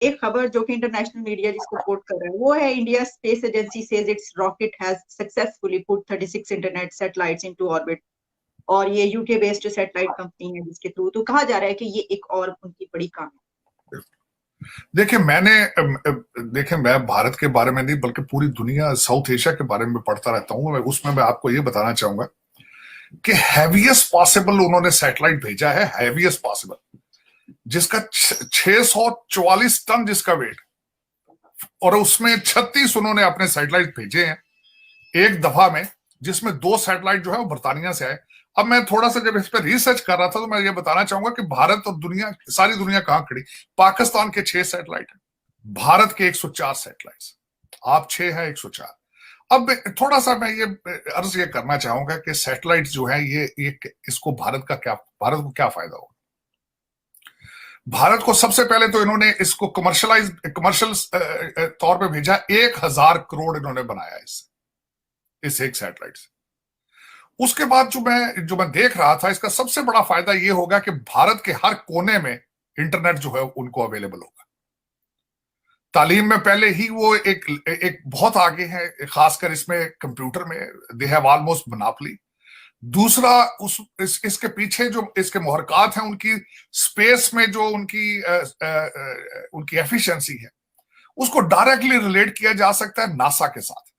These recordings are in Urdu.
ایک خبر جو کہ انٹرنیشنل میڈیا جس کو کوٹ کر رہا ہے وہ ہے India space agency says its rocket has successfully put 36 internet satellites into orbit, اور یہ یو کے بیسڈ سیٹلائٹ کمپنی ہے جس کے تھرو تو کہا جا رہا ہے کہ یہ ایک اور ان کی بڑی کام ہے۔ دیکھیں میں بھارت کے بارے میں نہیں بلکہ پوری دنیا ساؤتھ ایشیا کے بارے میں پڑھتا رہتا ہوں، اس میں آپ کو یہ بتانا چاہوں گا کہ ہیویسٹ پاسبل انہوں نے سیٹلائٹ بھیجا ہے، ہیویسٹ پاسبل، جس کا 644 ٹن جس کا ویٹ، اور اس میں 36 انہوں نے اپنے سیٹلائٹ بھیجے ہیں ایک دفعہ میں، جس میں 2 سیٹلائٹ جو ہے وہ برطانیہ سے آئے۔ اب میں تھوڑا سا جب اس پہ ریسرچ کر رہا تھا تو میں یہ بتانا چاہوں گا کہ بھارت اور دنیا، ساری دنیا کہاں کھڑی؟ پاکستان کے 6 سیٹلائٹ ہیں، بھارت کے 104 سیٹلائٹس، آپ 6 ہیں 104۔ اب تھوڑا سا میں یہ عرض یہ کرنا چاہوں گا کہ سیٹلائٹ جو ہیں یہ اس کو بھارت کو کیا فائدہ ہوگا؟ بھارت کو سب سے پہلے تو انہوں نے اس کو کمرشل طور پہ بھیجا، 1000 کروڑ انہوں نے بنایا اس ایک سیٹلائٹ سے۔ اس کے بعد جو میں دیکھ رہا تھا، اس کا سب سے بڑا فائدہ یہ ہوگا کہ بھارت کے ہر کونے میں انٹرنیٹ جو ہے ان کو اویلیبل ہوگا۔ تعلیم میں پہلے ہی وہ ایک بہت آگے ہے، خاص کر اس میں کمپیوٹر میں دے ہیو آلموسٹ مناپلی۔ دوسرا اس کے پیچھے جو اس کے محرکات ہیں، ان کی سپیس میں جو ان کی ایفیشنسی ہے، اس کو ڈائریکٹلی ریلیٹ کیا جا سکتا ہے ناسا کے ساتھ،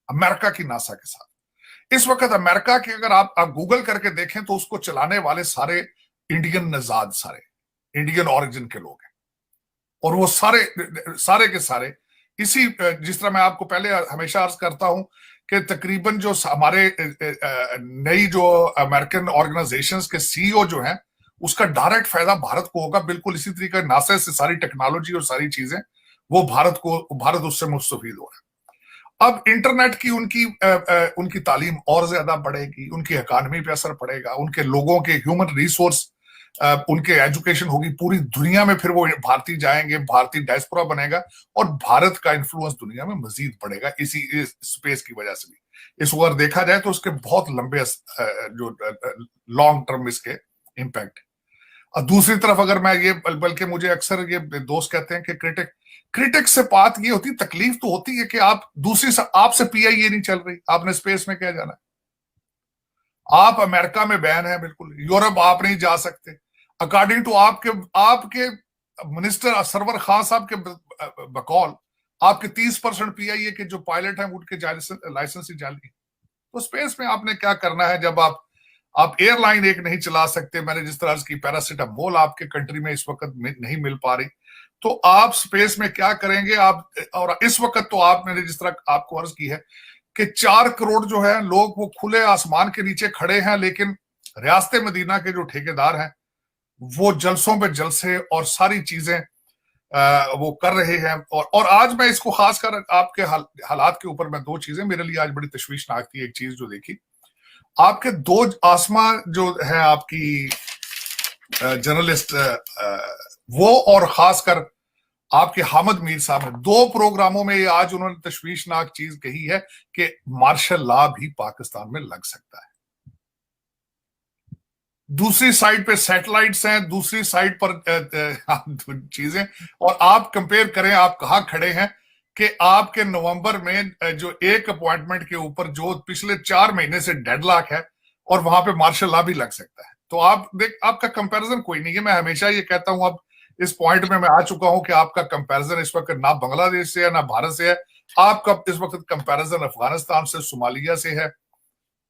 امریکہ کی ناسا کے ساتھ۔ اس وقت امریکہ کے اگر آپ گوگل کر کے دیکھیں تو اس کو چلانے والے سارے انڈین نژاد، سارے انڈین اوریجن کے لوگ ہیں، اور وہ سارے کے سارے اسی، جس طرح میں آپ کو پہلے ہمیشہ عرض کرتا ہوں کہ تقریباً جو ہمارے نئی جو امریکن آرگنائزیشنز کے سی او جو ہیں، اس کا ڈائریکٹ فائدہ بھارت کو ہوگا۔ بالکل اسی طریقے ناسا سے ساری ٹیکنالوجی اور ساری چیزیں وہ بھارت اس سے مستفید ہو رہا ہے۔ اب انٹرنیٹ کی ان کی تعلیم اور زیادہ بڑھے گی، ان کی اکانومی پہ اثر پڑے گا، ان کے لوگوں کے ہیومن ریسورس، ان کے ایجوکیشن ہوگی، پوری دنیا میں پھر وہ بھارتی جائیں گے، بھارتی ڈائسپورا بنے گا، اور بھارت کا انفلوئنس دنیا میں مزید بڑھے گا اسی اسپیس کی وجہ سے بھی۔ اس وقت دیکھا جائے تو اس کے بہت لمبے جو لانگ ٹرم اس کے امپیکٹ۔ اور دوسری طرف اگر میں بلکہ مجھے اکثر یہ دوست کہتے ہیں کہ کرٹک سے بات یہ ہوتی، تکلیف تو ہوتی ہے کہ آپ سے پی آئی اے نہیں چل رہی، آپ نے اسپیس میں کیا جانا ہے؟ آپ امریکہ میں بین ہے، بالکل یورپ آپ نہیں جا سکتے، اکارڈنگ ٹو آپ کے منسٹر سرور خان صاحب کے بقول، آپ کے 30% پی آئی اے کے جو پائلٹ ہیں ان کے لائسنس ہی جعلی۔ تو اسپیس میں آپ نے کیا کرنا ہے جب آپ ایئر لائن ایک نہیں چلا سکتے؟ میں نے جس طرح کی پیراسیٹامول آپ کے کنٹری میں اس وقت نہیں مل پا رہی، تو آپ سپیس میں کیا کریں گے؟ اور اس وقت تو آپ نے جس طرح آپ کو عرض کی ہے کہ 4 کروڑ جو ہے لوگ وہ کھلے آسمان کے نیچے کھڑے ہیں، لیکن ریاست مدینہ کے جو ٹھیکیدار ہیں وہ جلسوں پہ جلسے اور ساری چیزیں وہ کر رہے ہیں۔ اور آج میں اس کو خاص کر آپ کے حالات کے اوپر میں 2 چیزیں میرے لیے آج بڑی تشویشناک تھی۔ ایک چیز جو دیکھی، آپ کے 2 آسما جو ہے آپ کی جرنلسٹ، وہ اور خاص کر آپ کے حامد میر صاحب نے 2 پروگراموں میں آج انہوں نے تشویشناک چیز کہی ہے کہ مارشل لا بھی پاکستان میں لگ سکتا ہے۔ دوسری سائڈ پہ سیٹلائٹس ہیں، دوسری سائڈ پر چیزیں، اور آپ کمپیئر کریں آپ کہاں کھڑے ہیں کہ آپ کے نومبر میں جو ایک اپوائنٹمنٹ کے اوپر جو پچھلے 4 مہینے سے ڈیڈ لاک ہے، اور وہاں پہ مارشل لا بھی لگ سکتا ہے۔ تو آپ کا کمپیریزن کوئی نہیں ہے۔ میں ہمیشہ یہ کہتا ہوں، اب اس پوائنٹ میں آ چکا ہوں کہ آپ کا کمپیریزن اس وقت نہ بنگلہ دیش سے ہے نہ بھارت سے ہے، آپ کا اس وقت کمپیریزن افغانستان سے، صومالیہ سے ہے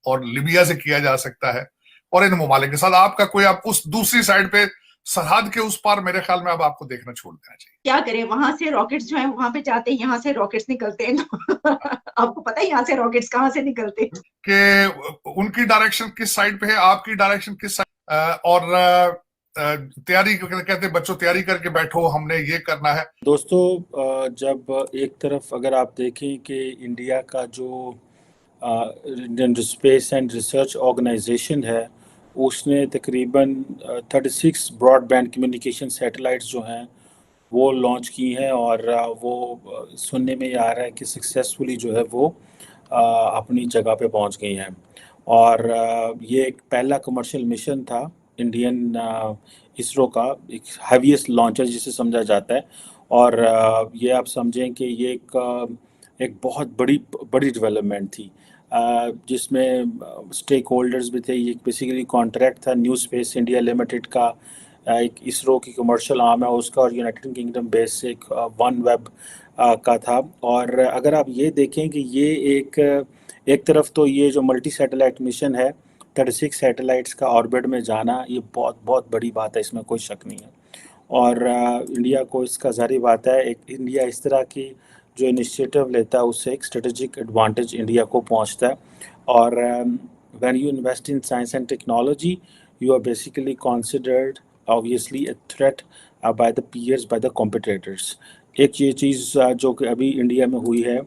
اور لیبیا سے کیا جا سکتا ہے، اور ان ممالک کے ساتھ آپ کا کوئی اس دوسری سائڈ پہ سرحد کے اس پار میرے خیال میں اب آپ کو دیکھنا چھوڑ دینا چاہیے۔ کیا کریں، وہاں سے راکٹس جو ہیں وہاں پہ جاتے ہیں، یہاں سے راکٹس نکلتے ہیں، آپ کو پتہ ہے یہاں سے راکٹس کہاں سے نکلتے ہیں کہ ان کی ڈائریکشن کس سائڈ پہ ہے، آپ کی ڈائریکشن کس سائڈ، اور تیاری کہتے ہیں بچوں تیاری کر کے بیٹھو، ہم نے یہ کرنا ہے۔ دوستو، جب ایک طرف اگر آپ دیکھیں کہ انڈیا کا جو Indian space and research organisation ہے، اس نے تقریباً 36 براڈ بینڈ کمیونیکیشن سیٹلائٹس جو ہیں وہ لانچ کی ہیں، اور وہ سننے میں یہ آ رہا ہے کہ سکسیسفلی جو ہے وہ اپنی جگہ پہ پہنچ گئی ہیں، اور یہ ایک پہلا کمرشل مشن تھا انڈین اسرو کا، ایک ہیویسٹ لانچر جسے سمجھا جاتا ہے، اور یہ آپ سمجھیں کہ یہ ایک بہت بڑی ڈیولپمنٹ تھی جس میں اسٹیک ہولڈرز بھی تھے. یہ بیسیکلی کانٹریکٹ تھا نیو اسپیس انڈیا لمیٹڈ کا, ایک اسرو کی کمرشل آرم ہے اس کا, اور یونائٹڈ کنگڈم بیس سے ایک ون ویب کا تھا. اور اگر آپ یہ دیکھیں کہ یہ ایک طرف تو یہ جو ملٹی سیٹلائٹ مشن ہے 36 سیٹلائٹس کا آربٹ میں جانا, یہ بہت بڑی بات ہے, اس میں کوئی شک نہیں ہے. اور انڈیا کو اس کا ظاہری بات ہے, انڈیا اس طرح کی جو انیشیٹو لیتا ہے اس سے ایک اسٹریٹجک ایڈوانٹیج انڈیا کو پہنچتا ہے. اور when you invest in science and technology, you are basically considered obviously a threat by the peers, by the competitors. ایک یہ چیز جو کہ ابھی انڈیا میں ہوئی ہے